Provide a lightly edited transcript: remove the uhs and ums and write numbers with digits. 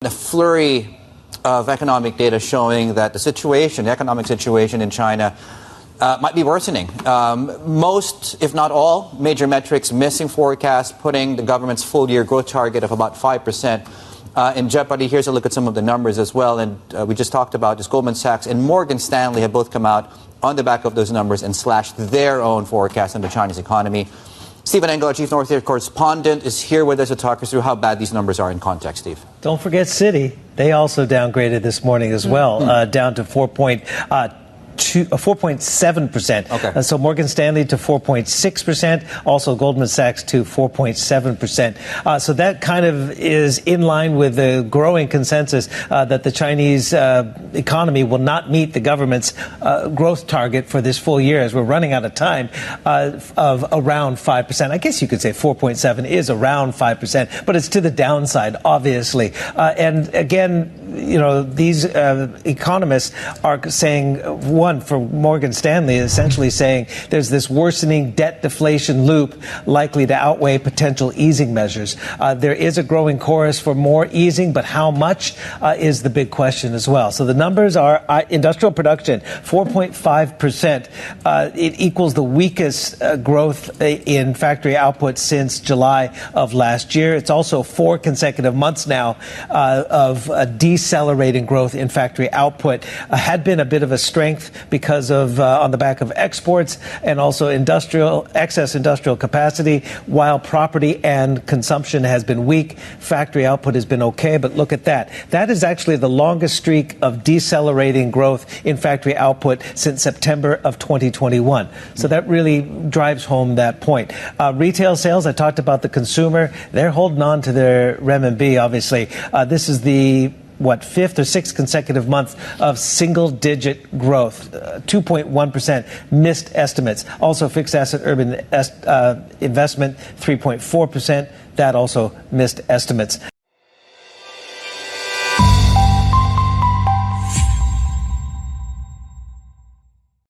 a flurry of economic data showing that the economic situation in China might be worsening. Most, if not all, major metrics missing forecast, putting the government's full-year growth target of about 5% in jeopardy. Here's a look at some of the numbers as well. And we just talked about this. Goldman Sachs and Morgan Stanley have both come out on the back of those numbers and slashed their own forecast on the Chinese economy. Stephen Engel, our chief North Asia correspondent, is here with us to talk us through how bad these numbers are in context, Steve. Don't forget Citi. They also downgraded this morning as well, down to 4.7%. Okay. So Morgan Stanley to 4.6%. Also Goldman Sachs to 4.7%. So that kind of is in line with the growing consensus that the Chinese economy will not meet the government's growth target for this full year, as we're running out of time, of around 5%. I guess you could say 4.7 is around 5%, but it's to the downside, obviously. And again, you know, these economists are saying, one, for Morgan Stanley, essentially saying there's this worsening debt deflation loop likely to outweigh potential easing measures. There is a growing chorus for more easing, but how much is the big question as well. So the numbers are industrial production, 4.5%. It equals the weakest growth in factory output since July of last year. It's also 4 consecutive months now of decelerating growth in factory output. Had been a bit of a strength because of on the back of exports and also excess industrial capacity, while property and consumption has been weak. Factory output has been okay, but look at that. That is actually the longest streak of decelerating growth in factory output since September of 2021. So that really drives home that point. Retail sales, I talked about the consumer. They're holding on to their renminbi, obviously. This is the 5th or 6th consecutive month of single-digit growth, 2.1% missed estimates. Also, fixed asset urban investment, 3.4%. That also missed estimates.